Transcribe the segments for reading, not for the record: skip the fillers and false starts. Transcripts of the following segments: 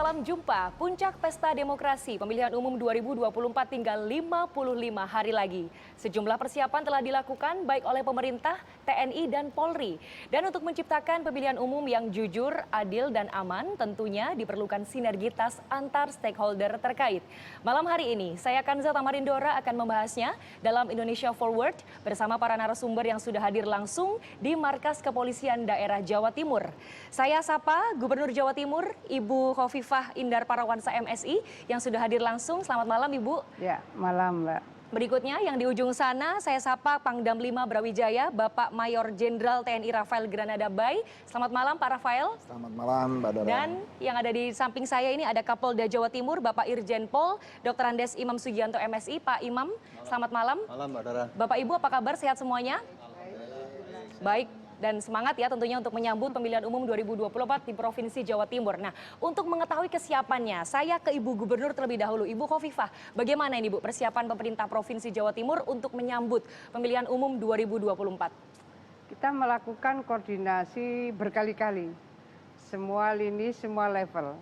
Salam jumpa, puncak pesta demokrasi pemilihan umum 2024 tinggal 55 hari lagi. Sejumlah persiapan telah dilakukan baik oleh pemerintah, TNI, dan Polri. Dan untuk menciptakan pemilihan umum yang jujur, adil, dan aman, tentunya diperlukan sinergitas antar stakeholder terkait. Malam hari ini, saya Kanza Tamarindora akan membahasnya dalam Indonesia Forward bersama para narasumber yang sudah hadir langsung di Markas Kepolisian Daerah Jawa Timur. Saya sapa Gubernur Jawa Timur, Ibu Khofifah Indar Parawansa MSI yang sudah hadir langsung. Selamat malam Ibu. Ya, malam Mbak. Berikutnya yang di ujung sana saya sapa Pangdam 5 Brawijaya, Bapak Mayor Jenderal TNI Rafael Granada Bay. Selamat malam Pak Rafael. Selamat malam Mbak Dora. Dan yang ada di samping saya ini ada Kapolda Jawa Timur, Bapak Irjen Pol, Dr. Andes Imam Sugianto MSI. Pak Imam, selamat malam. Malam Mbak Dora. Bapak Ibu apa kabar, sehat semuanya? Baik. Dan semangat ya tentunya untuk menyambut pemilihan umum 2024 di Provinsi Jawa Timur. Nah, untuk mengetahui kesiapannya, saya ke Ibu Gubernur terlebih dahulu. Ibu Khofifah, bagaimana ini Bu persiapan pemerintah Provinsi Jawa Timur untuk menyambut pemilihan umum 2024? Kita melakukan koordinasi berkali-kali, semua lini, semua level.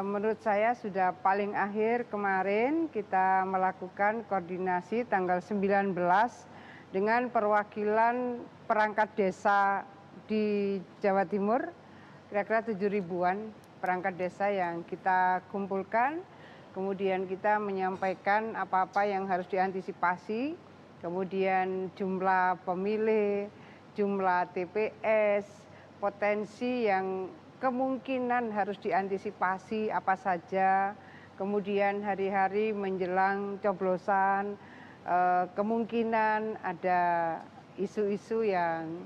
Menurut saya sudah paling akhir kemarin kita melakukan koordinasi tanggal 19 dengan perwakilan perangkat desa di Jawa Timur, kira-kira 7.000-an perangkat desa yang kita kumpulkan. Kemudian kita menyampaikan apa-apa yang harus diantisipasi, kemudian jumlah pemilih, jumlah TPS, potensi yang kemungkinan harus diantisipasi apa saja, kemudian hari-hari menjelang coblosan, kemungkinan ada isu-isu yang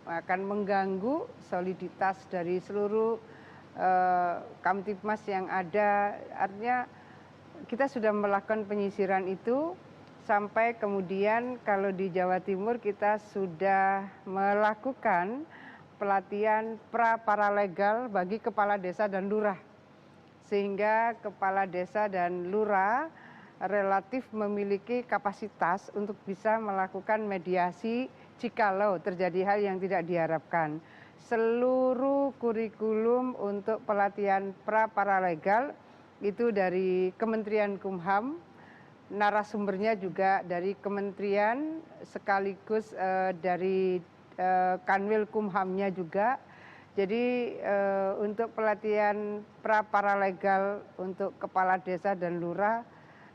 akan mengganggu soliditas dari seluruh Kamtibmas yang ada. Artinya kita sudah melakukan penyisiran itu sampai kemudian kalau di Jawa Timur kita sudah melakukan pelatihan pra-paralegal bagi kepala desa dan lurah. Sehingga kepala desa dan lurah relatif memiliki kapasitas untuk bisa melakukan mediasi jikalau terjadi hal yang tidak diharapkan. Seluruh kurikulum untuk pelatihan pra-paralegal itu dari Kementerian Kumham, narasumbernya juga dari kementerian sekaligus dari Kanwil Kumhamnya juga. Jadi untuk pelatihan pra-paralegal untuk kepala desa dan lurah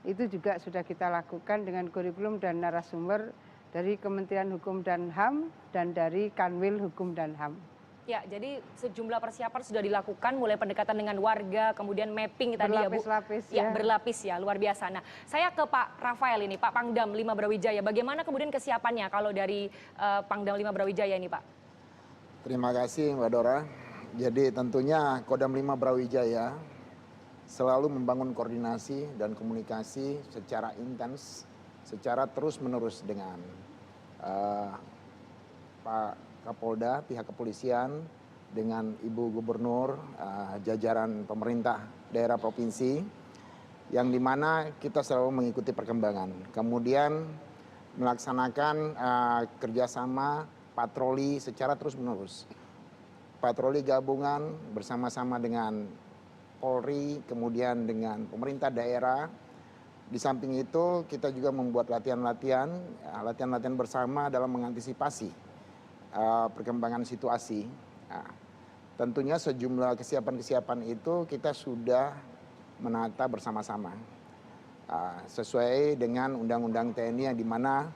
itu juga sudah kita lakukan dengan kurikulum dan narasumber dari Kementerian Hukum dan HAM dan dari Kanwil Hukum dan HAM. Ya, jadi sejumlah persiapan sudah dilakukan, mulai pendekatan dengan warga, kemudian mapping tadi ya Bu. Berlapis-lapis ya. Berlapis ya, luar biasa. Nah, saya ke Pak Rafael ini, Pak Pangdam 5 Brawijaya. Bagaimana kemudian kesiapannya kalau dari Pangdam 5 Brawijaya ini Pak? Terima kasih Mbak Dora. Jadi tentunya Kodam 5 Brawijaya selalu membangun koordinasi dan komunikasi secara intens, secara terus-menerus dengan Pak Kapolda, pihak kepolisian, dengan Ibu Gubernur, jajaran pemerintah daerah provinsi, yang dimana kita selalu mengikuti perkembangan. Kemudian melaksanakan kerjasama patroli secara terus-menerus. Patroli gabungan bersama-sama dengan Polri, kemudian dengan pemerintah daerah. Di samping itu kita juga membuat latihan-latihan bersama dalam mengantisipasi perkembangan situasi. Nah, tentunya sejumlah kesiapan itu kita sudah menata bersama-sama sesuai dengan Undang-Undang TNI yang dimana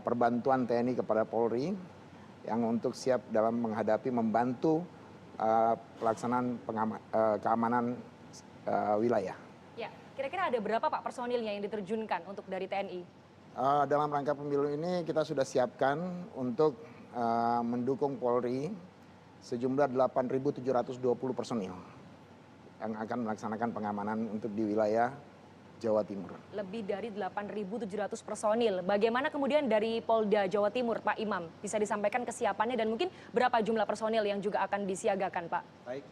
perbantuan TNI kepada Polri yang untuk siap dalam menghadapi membantu pelaksanaan keamanan wilayah. Ya, kira-kira ada berapa Pak personilnya yang diterjunkan untuk dari TNI? Dalam rangka pemilu ini kita sudah siapkan untuk mendukung Polri sejumlah 8.720 personil yang akan melaksanakan pengamanan untuk di wilayah Jawa Timur. Lebih dari 8.700 personil. Bagaimana kemudian dari Polda Jawa Timur, Pak Imam? Bisa disampaikan kesiapannya dan mungkin berapa jumlah personil yang juga akan disiagakan, Pak? Baik,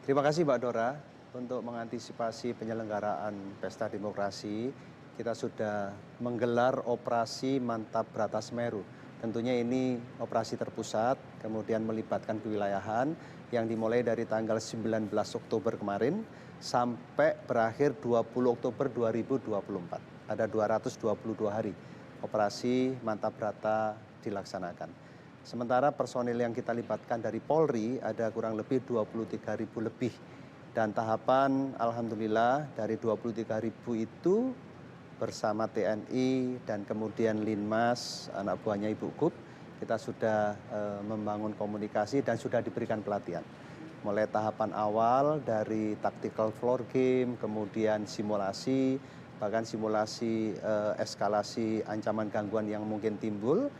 terima kasih Mbak Dora. Untuk mengantisipasi penyelenggaraan Pesta Demokrasi, kita sudah menggelar operasi Mantap Brata Semeru Tentunya ini operasi terpusat, kemudian melibatkan kewilayahan yang dimulai dari tanggal 19 Oktober kemarin sampai berakhir 20 Oktober 2024. Ada 222 hari operasi Mantap Brata dilaksanakan. Sementara personil yang kita libatkan dari Polri ada kurang lebih 23.000 lebih. Dan tahapan alhamdulillah dari 23.000 itu bersama TNI dan kemudian Linmas, anak buahnya Ibu Kup, kita sudah membangun komunikasi dan sudah diberikan pelatihan. Mulai tahapan awal dari tactical floor game, kemudian simulasi, bahkan simulasi eskalasi ancaman gangguan yang mungkin timbul,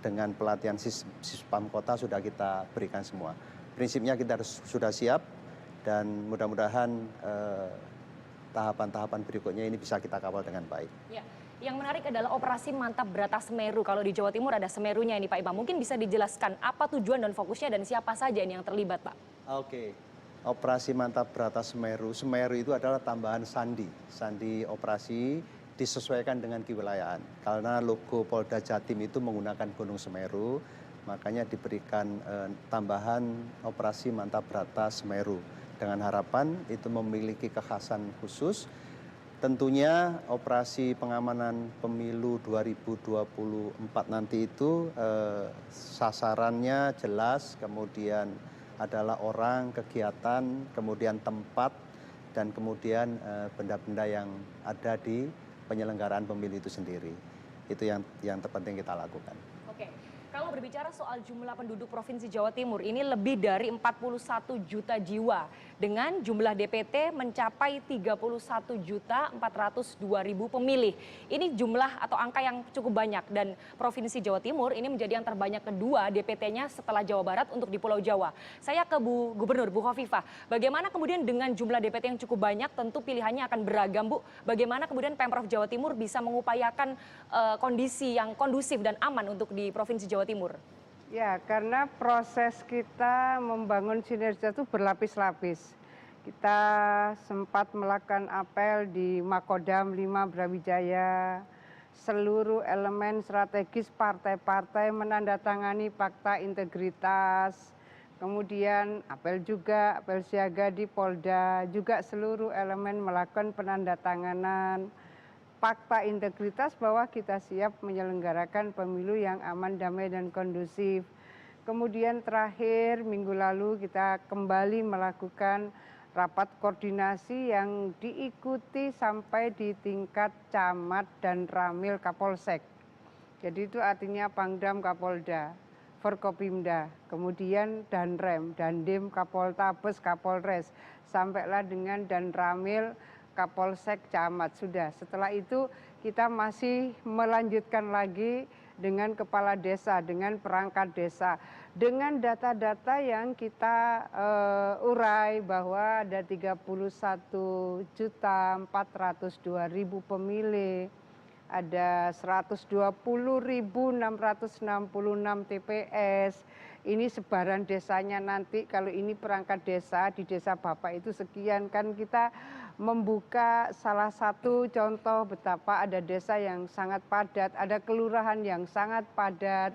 dengan pelatihan Sispam Kota sudah kita berikan semua. Prinsipnya kita sudah siap dan mudah-mudahan tahapan-tahapan berikutnya ini bisa kita kawal dengan baik. Ya, yang menarik adalah operasi Mantap Brata Semeru. Kalau di Jawa Timur ada Semerunya ini Pak Imam. Mungkin bisa dijelaskan apa tujuan dan fokusnya dan siapa saja ini yang terlibat Pak? Oke, operasi Mantap Brata Semeru. Semeru itu adalah tambahan sandi. Sandi operasi disesuaikan dengan kewilayahan. Karena logo Polda Jatim itu menggunakan Gunung Semeru, makanya diberikan tambahan operasi Mantap Brata Semeru. Dengan harapan itu memiliki kekhasan khusus. Tentunya operasi pengamanan pemilu 2024 nanti itu sasarannya jelas, kemudian adalah orang, kegiatan, kemudian tempat, dan kemudian benda-benda yang ada di penyelenggaraan pemilu itu sendiri. Itu yang terpenting kita lakukan. Oke. Kalau berbicara soal jumlah penduduk Provinsi Jawa Timur, ini lebih dari 41 juta jiwa. Dengan jumlah DPT mencapai 31.402.000 pemilih. Ini jumlah atau angka yang cukup banyak. Dan Provinsi Jawa Timur ini menjadi yang terbanyak kedua DPT-nya setelah Jawa Barat untuk di Pulau Jawa. Saya ke Bu Gubernur, Bu Khofifah. Bagaimana kemudian dengan jumlah DPT yang cukup banyak, tentu pilihannya akan beragam Bu. Bagaimana kemudian Pemprov Jawa Timur bisa mengupayakan kondisi yang kondusif dan aman untuk di Provinsi Jawa Timur? Ya, karena proses kita membangun sinergi itu berlapis-lapis. Kita sempat melakukan apel di Makodam 5 Brawijaya. Seluruh elemen strategis partai-partai menandatangani fakta integritas. Kemudian apel siaga di Polda, juga seluruh elemen melakukan penandatanganan fakta integritas bahwa kita siap menyelenggarakan pemilu yang aman, damai, dan kondusif. Kemudian terakhir minggu lalu kita kembali melakukan rapat koordinasi yang diikuti sampai di tingkat camat dan ramil Kapolsek. Jadi itu artinya Pangdam Kapolda, Forkopimda, kemudian Danrem, Dandim, Kapoltabes, Kapolres, sampailah dengan Danramil, Kapolsek, Camat, sudah. Setelah itu kita masih melanjutkan lagi dengan kepala desa, dengan perangkat desa, dengan data-data yang kita urai bahwa ada 31.402.000 pemilih, ada 120.666 TPS. Ini sebaran desanya nanti, kalau ini perangkat desa, di desa Bapak itu sekian. Kan kita membuka salah satu contoh betapa ada desa yang sangat padat, ada kelurahan yang sangat padat.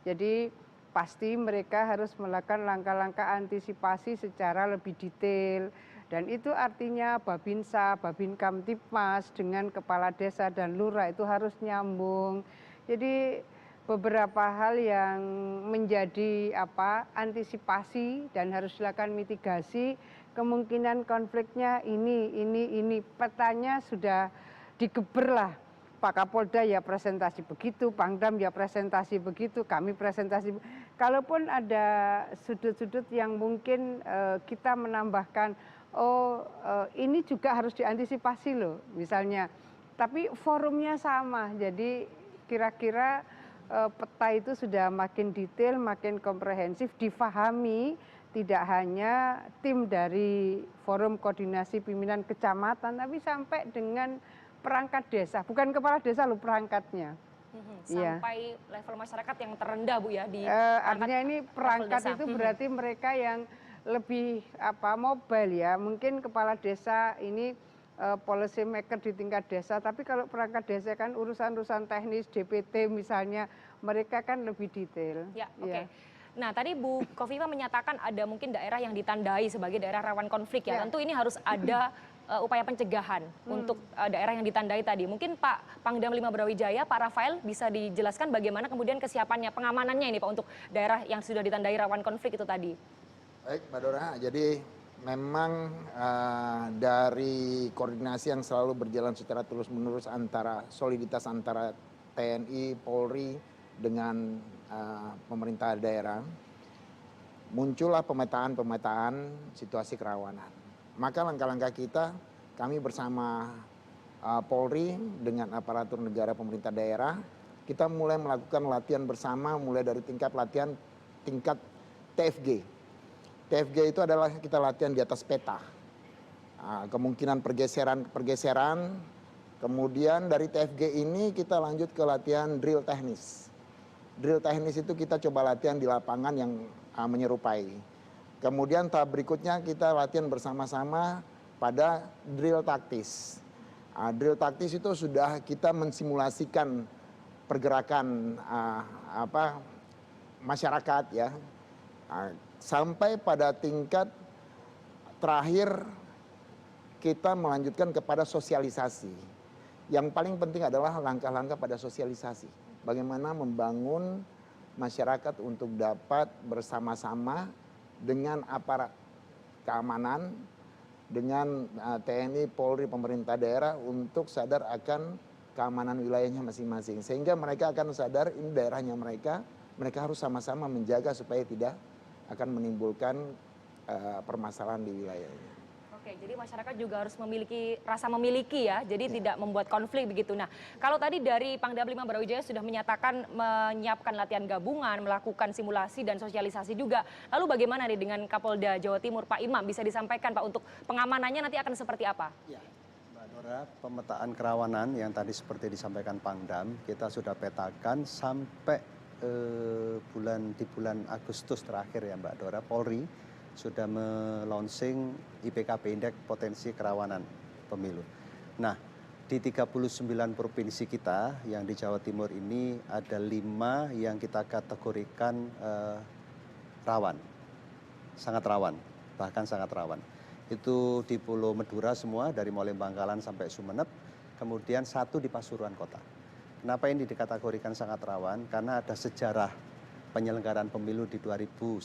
Jadi pasti mereka harus melakukan langkah-langkah antisipasi secara lebih detail. Dan itu artinya Babinsa, Babin Kamtipmas dengan kepala desa dan lurah itu harus nyambung. Jadi beberapa hal yang menjadi antisipasi dan harus dilakukan mitigasi, kemungkinan konfliknya ini petanya sudah digeberlah. Pak Kapolda ya presentasi begitu, Pangdam ya presentasi begitu, kami presentasi. Kalaupun ada sudut-sudut yang mungkin kita menambahkan, ini juga harus diantisipasi loh misalnya. Tapi forumnya sama, jadi kira-kira peta itu sudah makin detail, makin komprehensif, difahami tidak hanya tim dari Forum Koordinasi Pimpinan Kecamatan, tapi sampai dengan perangkat desa, bukan kepala desa loh perangkatnya. Sampai level masyarakat yang terendah Bu ya di artinya ini perangkat itu berarti mereka yang lebih mobile ya. Mungkin kepala desa ini policy maker di tingkat desa, tapi kalau perangkat desa kan urusan-urusan teknis, DPT misalnya, mereka kan lebih detail. Ya, oke. Nah, tadi Bu Kofifa menyatakan ada mungkin daerah yang ditandai sebagai daerah rawan konflik ya. Tentu ini harus ada upaya pencegahan untuk daerah yang ditandai tadi. Mungkin Pak Pangdam 5 Brawijaya, Pak Rafael bisa dijelaskan bagaimana kemudian kesiapannya, pengamanannya ini Pak untuk daerah yang sudah ditandai rawan konflik itu tadi. Baik, Mbak Dora. Jadi memang dari koordinasi yang selalu berjalan secara terus-menerus antara soliditas antara TNI, Polri dengan pemerintah daerah, muncullah pemetaan situasi kerawanan. Maka langkah-langkah kita, kami bersama Polri dengan aparatur negara pemerintah daerah, kita mulai melakukan latihan bersama mulai dari tingkat TFG. TFG itu adalah kita latihan di atas peta. Kemungkinan pergeseran, kemudian dari TFG ini kita lanjut ke latihan drill teknis. Drill teknis itu kita coba latihan di lapangan yang menyerupai. Kemudian tahap berikutnya kita latihan bersama-sama pada drill taktis. Drill taktis itu sudah kita mensimulasikan pergerakan masyarakat ya. Sampai pada tingkat terakhir kita melanjutkan kepada sosialisasi. Yang paling penting adalah langkah-langkah pada sosialisasi. Bagaimana membangun masyarakat untuk dapat bersama-sama dengan aparat keamanan, dengan TNI, Polri, pemerintah daerah untuk sadar akan keamanan wilayahnya masing-masing. Sehingga mereka akan sadar ini daerahnya mereka harus sama-sama menjaga supaya tidak akan menimbulkan permasalahan di wilayahnya. Oke, jadi masyarakat juga harus memiliki rasa memiliki ya, jadi tidak membuat konflik begitu. Nah, kalau tadi dari Pangdam 5 Brawijaya sudah menyatakan menyiapkan latihan gabungan, melakukan simulasi dan sosialisasi juga. Lalu bagaimana nih dengan Kapolda Jawa Timur, Pak Imam, bisa disampaikan Pak untuk pengamanannya nanti akan seperti apa? Ya, Mbak Dora, pemetaan kerawanan yang tadi seperti disampaikan Pangdam, kita sudah petakan sampai di bulan Agustus terakhir ya Mbak Dora, Polri sudah melaunching IPKP, Indeks Potensi Kerawanan Pemilu. Nah, di 39 provinsi kita yang di Jawa Timur ini ada 5 yang kita kategorikan rawan, sangat rawan, bahkan sangat rawan. Itu di Pulau Madura semua, dari mulai Bangkalan sampai Sumeneb, kemudian 1 di Pasuruan Kota. Kenapa ini dikategorikan sangat rawan? Karena ada sejarah penyelenggaraan pemilu di 2019,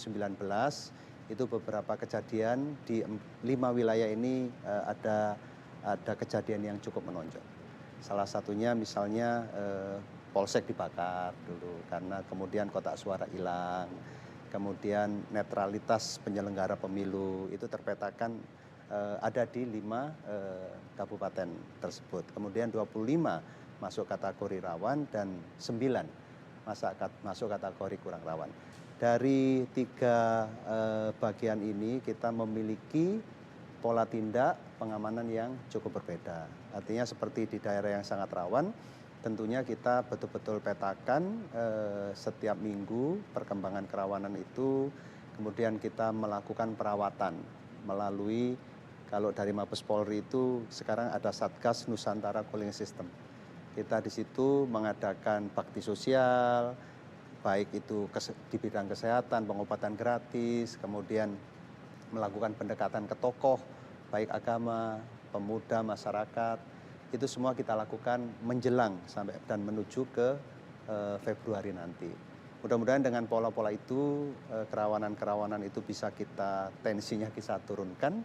itu beberapa kejadian di 5 wilayah ini ada kejadian yang cukup menonjol. Salah satunya misalnya polsek dibakar dulu karena kemudian kotak suara hilang, kemudian netralitas penyelenggara pemilu itu terpetakan ada di 5 kabupaten tersebut. Kemudian 25 masuk kategori rawan dan 9 masuk kategori kurang rawan. Dari 3 bagian ini kita memiliki pola tindak pengamanan yang cukup berbeda. Artinya seperti di daerah yang sangat rawan, tentunya kita betul-betul petakan setiap minggu perkembangan kerawanan itu, kemudian kita melakukan perawatan melalui, kalau dari Mabes Polri itu sekarang ada Satgas Nusantara Cooling System. Kita di situ mengadakan bakti sosial, baik itu di bidang kesehatan, pengobatan gratis, kemudian melakukan pendekatan ke tokoh, baik agama, pemuda, masyarakat, itu semua kita lakukan menjelang sampai dan menuju ke Februari nanti. Mudah-mudahan dengan pola-pola itu, kerawanan-kerawanan itu bisa kita, tensinya kita turunkan,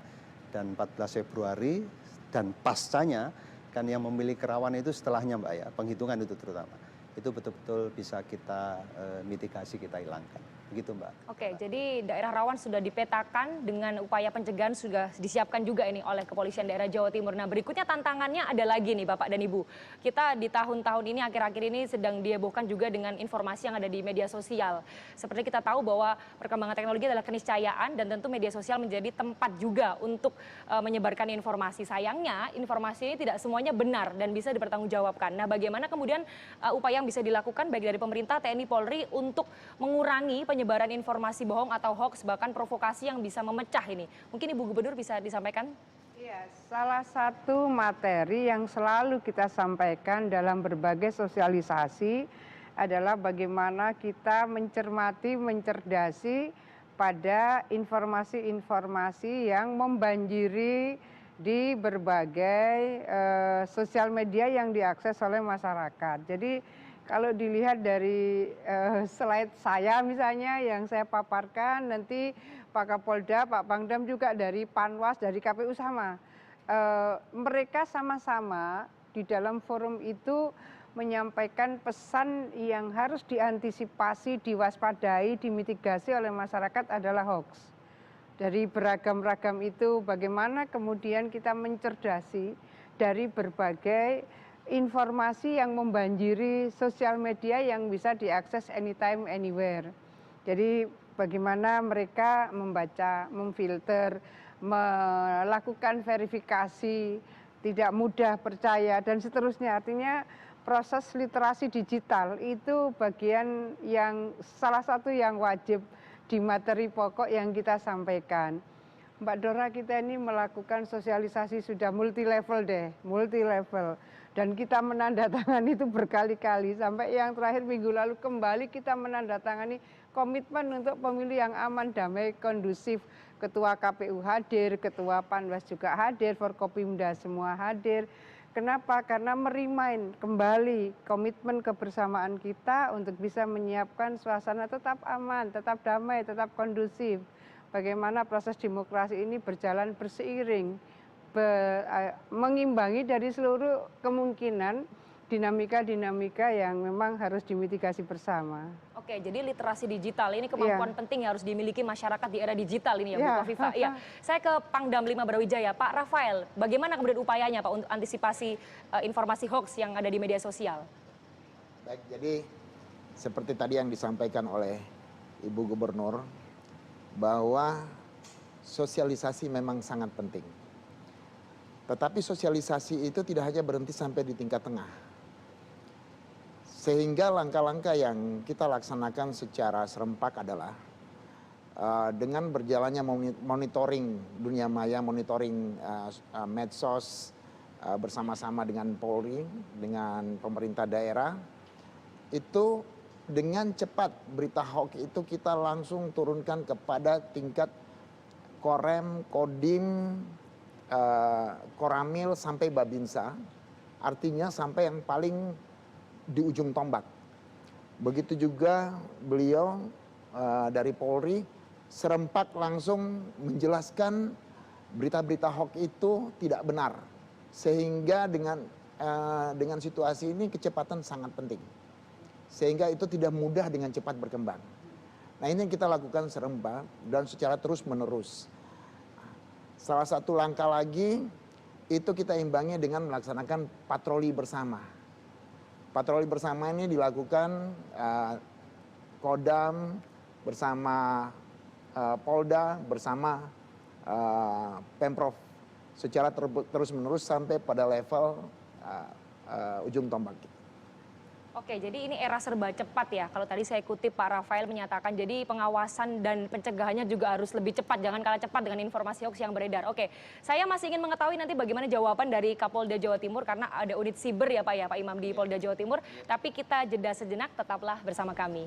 dan 14 Februari dan pascanya, kan yang memilih kerawanan itu setelahnya Mbak ya, penghitungan itu terutama. Itu betul-betul bisa kita mitigasi, kita hilangkan. Begitu Mbak. Oke, jadi daerah rawan sudah dipetakan dengan upaya pencegahan sudah disiapkan juga ini oleh Kepolisian Daerah Jawa Timur. Nah, berikutnya tantangannya ada lagi nih Bapak dan Ibu. Kita di tahun-tahun ini, akhir-akhir ini sedang dihebohkan juga dengan informasi yang ada di media sosial. Seperti kita tahu bahwa perkembangan teknologi adalah keniscayaan dan tentu media sosial menjadi tempat juga untuk menyebarkan informasi. Sayangnya informasi ini tidak semuanya benar dan bisa dipertanggungjawabkan. Nah, bagaimana kemudian upaya yang bisa dilakukan baik dari pemerintah, TNI, Polri untuk mengurangi penyebaran informasi bohong atau hoax, bahkan provokasi yang bisa memecah ini. Mungkin Ibu Gubernur bisa disampaikan? Iya, salah satu materi yang selalu kita sampaikan dalam berbagai sosialisasi adalah bagaimana kita mencermati, mencerdasi pada informasi-informasi yang membanjiri di berbagai sosial media yang diakses oleh masyarakat. Jadi kalau dilihat dari slide saya misalnya yang saya paparkan, nanti Pak Kapolda, Pak Pangdam juga dari Panwas, dari KPU sama. Mereka sama-sama di dalam forum itu menyampaikan pesan yang harus diantisipasi, diwaspadai, dimitigasi oleh masyarakat adalah hoax. Dari beragam-ragam itu bagaimana kemudian kita mencerdasi dari berbagai informasi yang membanjiri sosial media yang bisa diakses anytime, anywhere. Jadi bagaimana mereka membaca, memfilter, melakukan verifikasi, tidak mudah percaya dan seterusnya. Artinya proses literasi digital itu bagian yang salah satu yang wajib di materi pokok yang kita sampaikan. Mbak Dora, kita ini melakukan sosialisasi sudah multi level deh, multi level. Dan kita menandatangani itu berkali-kali, sampai yang terakhir minggu lalu kembali kita menandatangani komitmen untuk pemilu yang aman, damai, kondusif. Ketua KPU hadir, Ketua Panwas juga hadir, Forkopimda semua hadir. Kenapa? Karena merimain kembali komitmen kebersamaan kita untuk bisa menyiapkan suasana tetap aman, tetap damai, tetap kondusif. Bagaimana proses demokrasi ini berjalan berseiring, mengimbangi dari seluruh kemungkinan dinamika-dinamika yang memang harus dimitigasi bersama. Oke, jadi literasi digital ini kemampuan penting yang harus dimiliki masyarakat di era digital ini ya, Bu Kofifa. Iya, saya ke Pangdam 5 Brawijaya, Pak Rafael, bagaimana kemudian upayanya Pak untuk antisipasi informasi hoax yang ada di media sosial? Baik, jadi seperti tadi yang disampaikan oleh Ibu Gubernur, bahwa sosialisasi memang sangat penting. Tetapi sosialisasi itu tidak hanya berhenti sampai di tingkat tengah. Sehingga langkah-langkah yang kita laksanakan secara serempak adalah dengan berjalannya monitoring dunia maya, monitoring medsos bersama-sama dengan Polri, dengan pemerintah daerah, itu dengan cepat berita hoax itu kita langsung turunkan kepada tingkat Korem, Kodim, Koramil sampai Babinsa, artinya sampai yang paling di ujung tombak. Begitu juga beliau dari Polri serempak langsung menjelaskan berita-berita hoax itu tidak benar, sehingga dengan situasi ini kecepatan sangat penting, sehingga itu tidak mudah dengan cepat berkembang. Nah, ini yang kita lakukan serempak dan secara terus menerus. Salah satu langkah lagi itu kita imbangi dengan melaksanakan patroli bersama. Patroli bersama ini dilakukan Kodam bersama Polda bersama Pemprov secara terus menerus sampai pada level ujung tombak. Oke, jadi ini era serba cepat ya. Kalau tadi saya kutip Pak Rafael menyatakan, jadi pengawasan dan pencegahannya juga harus lebih cepat. Jangan kalah cepat dengan informasi hoax yang beredar. Oke, saya masih ingin mengetahui nanti bagaimana jawaban dari Kapolda Jawa Timur, karena ada unit siber ya Pak Imam di Polda Jawa Timur. Tapi kita jeda sejenak, tetaplah bersama kami.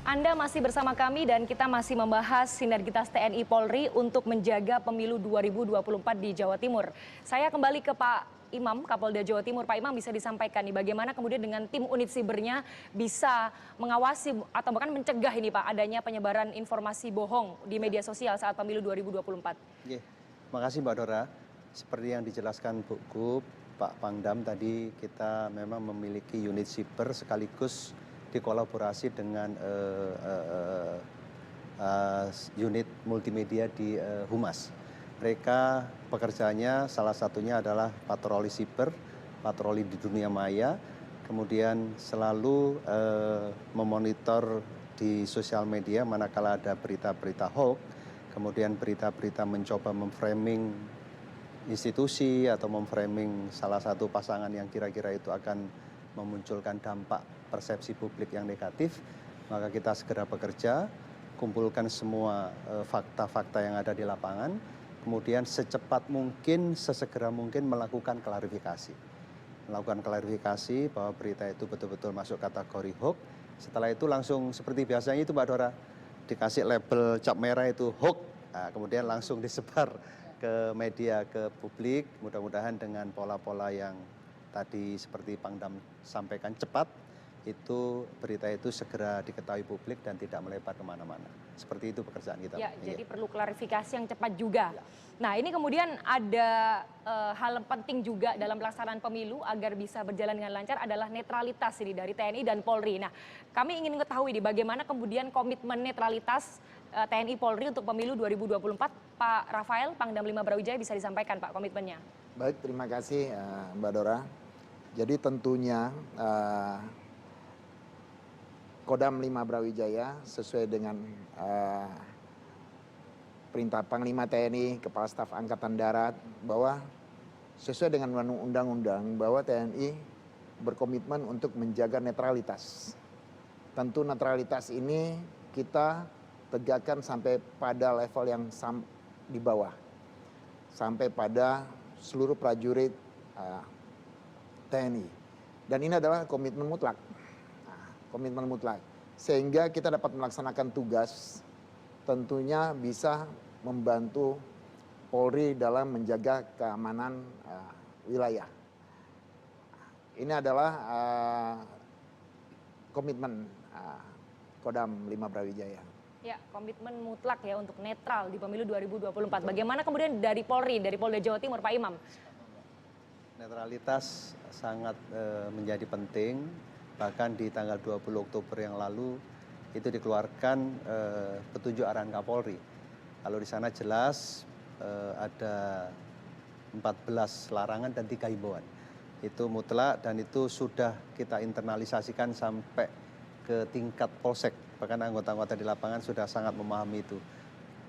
Anda masih bersama kami dan kita masih membahas sinergitas TNI Polri untuk menjaga pemilu 2024 di Jawa Timur. Saya kembali ke Pak Imam, Kapolda Jawa Timur. Pak Imam, bisa disampaikan nih bagaimana kemudian dengan tim unit sibernya bisa mengawasi atau bahkan mencegah ini Pak adanya penyebaran informasi bohong di media sosial saat pemilu 2024. Makasih Mbak Dora. Seperti yang dijelaskan Bu Gub, Pak Pangdam tadi, kita memang memiliki unit siber sekaligus dikolaborasi dengan unit multimedia di Humas. Mereka pekerjaannya salah satunya adalah patroli siber, patroli di dunia maya, kemudian selalu memonitor di sosial media manakala ada berita-berita hoax, kemudian berita-berita mencoba memframing institusi atau memframing salah satu pasangan yang kira-kira itu akan memunculkan dampak persepsi publik yang negatif, maka kita segera bekerja, kumpulkan semua fakta-fakta yang ada di lapangan, kemudian secepat mungkin, sesegera mungkin melakukan klarifikasi. Melakukan klarifikasi bahwa berita itu betul-betul masuk kategori hoax. Setelah itu langsung seperti biasanya itu Mbak Dora, dikasih label cap merah itu hoax, nah, kemudian langsung disebar ke media, ke publik, mudah-mudahan dengan pola-pola yang tadi seperti Pangdam sampaikan cepat, itu berita itu segera diketahui publik dan tidak melebar kemana-mana. Seperti itu pekerjaan kita. Ya, jadi perlu klarifikasi yang cepat juga. Nah, ini kemudian ada hal penting juga dalam pelaksanaan pemilu agar bisa berjalan dengan lancar adalah netralitas ini dari TNI dan Polri. Nah, kami ingin mengetahui bagaimana kemudian komitmen netralitas TNI Polri untuk pemilu 2024. Pak Rafael, Pangdam 5 Brawijaya bisa disampaikan Pak komitmennya. Baik, terima kasih Mbak Dora. Jadi tentunya Kodam 5 Brawijaya sesuai dengan perintah Panglima TNI, Kepala Staf Angkatan Darat, bahwa sesuai dengan undang-undang bahwa TNI berkomitmen untuk menjaga netralitas. Tentu netralitas ini kita tegakkan sampai pada level yang di bawah, sampai pada seluruh prajurit TNI. Dan ini adalah komitmen mutlak. Komitmen mutlak, sehingga kita dapat melaksanakan tugas, tentunya bisa membantu Polri dalam menjaga keamanan wilayah. Ini adalah komitmen Kodam 5 Brawijaya. Ya, komitmen mutlak ya untuk netral di pemilu 2024. Bagaimana kemudian dari Polri, dari Polda Jawa Timur, Pak Imam? Netralitas sangat menjadi penting. Bahkan di tanggal 20 Oktober yang lalu itu dikeluarkan petunjuk arahan Kapolri. Kalau di sana jelas ada 14 larangan dan 3 himbauan. Itu mutlak dan itu sudah kita internalisasikan sampai ke tingkat polsek. Bahkan anggota-anggota di lapangan sudah sangat memahami itu.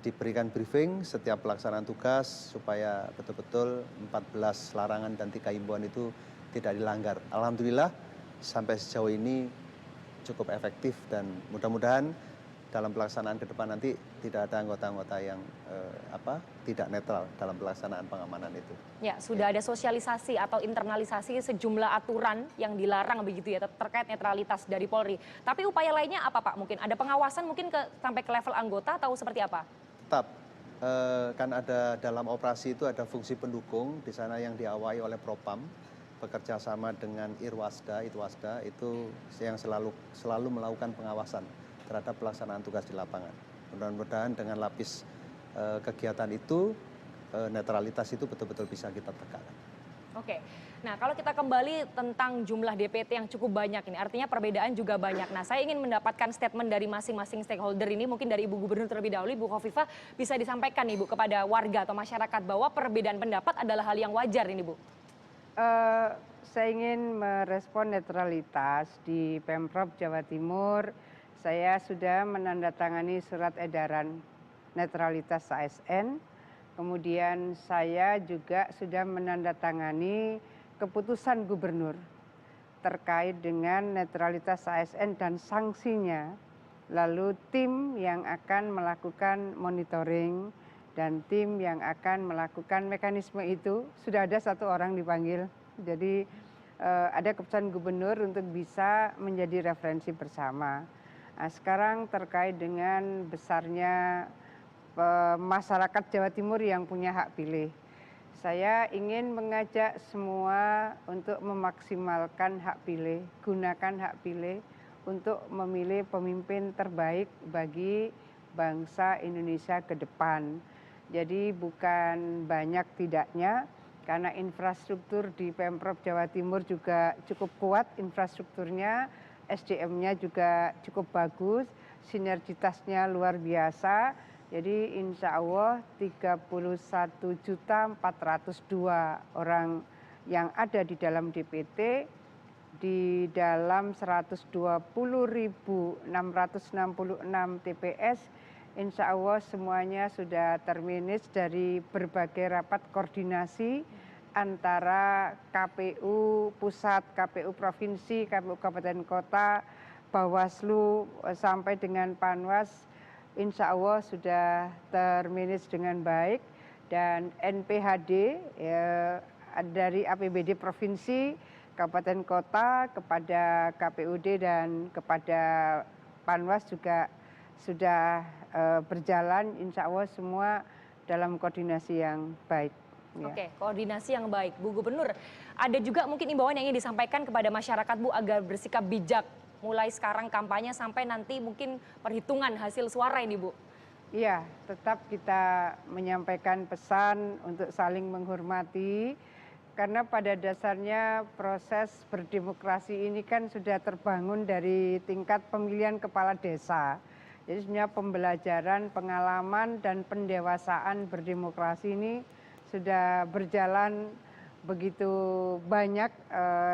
Diberikan briefing setiap pelaksanaan tugas supaya betul-betul 14 larangan dan 3 himbauan itu tidak dilanggar. Alhamdulillah sampai sejauh ini cukup efektif dan mudah-mudahan dalam pelaksanaan ke depan nanti tidak ada anggota-anggota yang tidak netral dalam pelaksanaan pengamanan itu. Ya, sudah ada sosialisasi atau internalisasi sejumlah aturan yang dilarang begitu ya terkait netralitas dari Polri. Tapi upaya lainnya apa Pak? Mungkin ada pengawasan mungkin sampai ke level anggota atau seperti apa? Tetap kan ada dalam operasi itu ada fungsi pendukung di sana yang diawali oleh Propam. Bekerja sama dengan Itwasda itu yang selalu melakukan pengawasan terhadap pelaksanaan tugas di lapangan. Mudah-mudahan dengan lapis kegiatan itu netralitas itu betul-betul bisa kita tegakkan. Oke, nah kalau kita kembali tentang jumlah DPT yang cukup banyak ini, artinya perbedaan juga banyak. Nah saya ingin mendapatkan statement dari masing-masing stakeholder ini, mungkin dari Ibu Gubernur terlebih dahulu, Ibu Khofifah bisa disampaikan Ibu kepada warga atau masyarakat bahwa perbedaan pendapat adalah hal yang wajar ini Bu. Saya ingin merespon netralitas di Pemprov Jawa Timur. Saya sudah menandatangani surat edaran netralitas ASN. Kemudian saya juga sudah menandatangani keputusan gubernur terkait dengan netralitas ASN dan sanksinya. Lalu tim yang akan melakukan monitoring dan tim yang akan melakukan mekanisme itu sudah ada 1 orang dipanggil. Jadi ada keputusan gubernur untuk bisa menjadi referensi bersama. Nah, sekarang terkait dengan besarnya masyarakat Jawa Timur yang punya hak pilih. Saya ingin mengajak semua untuk memaksimalkan hak pilih, gunakan hak pilih untuk memilih pemimpin terbaik bagi bangsa Indonesia ke depan. Jadi bukan banyak tidaknya, karena infrastruktur di Pemprov Jawa Timur juga cukup kuat infrastrukturnya, SDM-nya juga cukup bagus, sinergitasnya luar biasa. Jadi insya Allah 31.402 orang yang ada di dalam DPT, di dalam 120.666 TPS, insya Allah semuanya sudah termanage dari berbagai rapat koordinasi antara KPU pusat, KPU provinsi, KPU kabupaten kota, Bawaslu sampai dengan Panwas, insya Allah sudah termanage dengan baik, dan NPHD dari APBD provinsi, kabupaten kota kepada KPUD dan kepada Panwas juga sudah berjalan, insya Allah semua dalam koordinasi yang baik. Ya. Oke, koordinasi yang baik. Bu Gubernur, ada juga mungkin imbauan yang ingin disampaikan kepada masyarakat, Bu, agar bersikap bijak mulai sekarang kampanye sampai nanti mungkin perhitungan hasil suara ini, Bu. Iya, tetap kita menyampaikan pesan untuk saling menghormati, karena pada dasarnya proses berdemokrasi ini kan sudah terbangun dari tingkat pemilihan kepala desa. Jadi sebenarnya pembelajaran, pengalaman, dan pendewasaan berdemokrasi ini sudah berjalan begitu banyak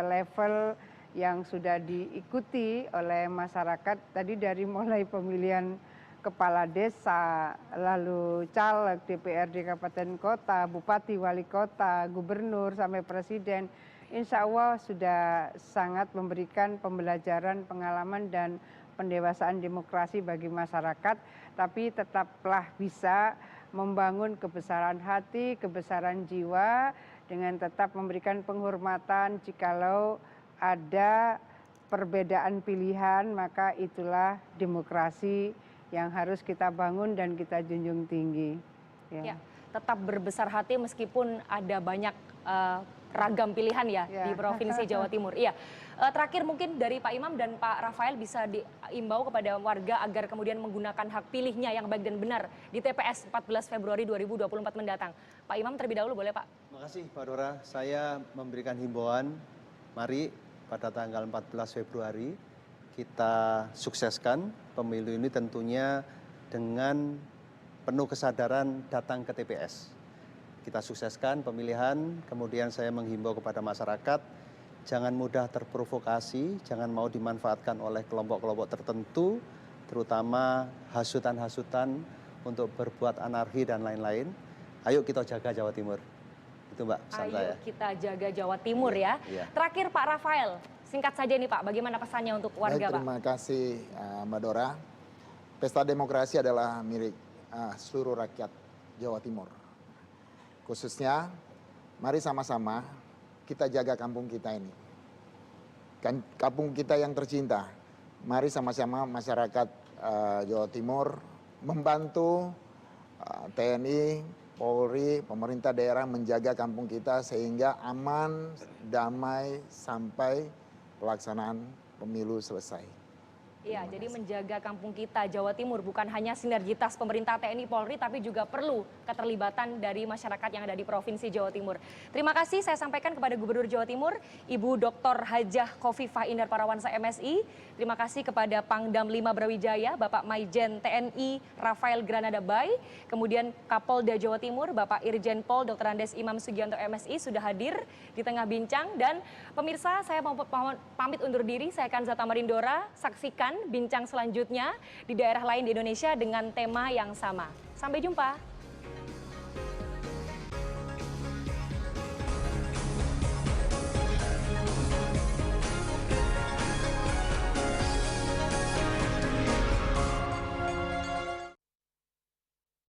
level yang sudah diikuti oleh masyarakat. Tadi dari mulai pemilihan kepala desa, lalu caleg, DPRD kabupaten kota, bupati, wali kota, gubernur, sampai presiden. Insya Allah sudah sangat memberikan pembelajaran, pengalaman, dan pendewasaan demokrasi bagi masyarakat. Tapi tetaplah bisa membangun kebesaran hati, kebesaran jiwa, dengan tetap memberikan penghormatan. Jikalau ada perbedaan pilihan, maka itulah demokrasi yang harus kita bangun dan kita junjung tinggi. Ya, tetap berbesar hati meskipun ada banyak ragam pilihan ya di Provinsi Jawa Timur. Iya. Terakhir mungkin dari Pak Imam dan Pak Rafael bisa diimbau kepada warga agar kemudian menggunakan hak pilihnya yang baik dan benar di TPS 14 Februari 2024 mendatang. Pak Imam terlebih dahulu boleh Pak? Terima kasih Pak Dora. Saya memberikan himbauan, mari pada tanggal 14 Februari kita sukseskan pemilu ini tentunya dengan penuh kesadaran datang ke TPS. Kita sukseskan pemilihan, kemudian saya menghimbau kepada masyarakat, jangan mudah terprovokasi, jangan mau dimanfaatkan oleh kelompok-kelompok tertentu, terutama hasutan-hasutan untuk berbuat anarki dan lain-lain. Ayo kita jaga Jawa Timur. Itu Mbak, pesan saya. Ayo kita jaga Jawa Timur ya. Terakhir Pak Rafael, singkat saja nih Pak, bagaimana pesannya untuk warga Pak? Terima kasih Mbak Dora. Pesta demokrasi adalah milik seluruh rakyat Jawa Timur. Khususnya, mari sama-sama kita jaga kampung kita ini. Kampung kita yang tercinta. Mari sama-sama masyarakat Jawa Timur membantu TNI, Polri, pemerintah daerah menjaga kampung kita sehingga aman, damai sampai pelaksanaan pemilu selesai. Iya, jadi menjaga kampung kita Jawa Timur bukan hanya sinergitas pemerintah TNI Polri tapi juga perlu keterlibatan dari masyarakat yang ada di Provinsi Jawa Timur. Terima kasih saya sampaikan kepada Gubernur Jawa Timur, Ibu Dr. Hajah Khofifah Indar Parawansa MSI. Terima kasih kepada Pangdam 5 Brawijaya, Bapak Maijen TNI Rafael Granada Bay. Kemudian Kapolda Jawa Timur, Bapak Irjen Pol Dr. Andes Imam Sugianto MSI sudah hadir di tengah bincang. Dan pemirsa, saya mau pamit undur diri, saya Kanza Tamarindora, saksikan bincang selanjutnya di daerah lain di Indonesia dengan tema yang sama. Sampai jumpa.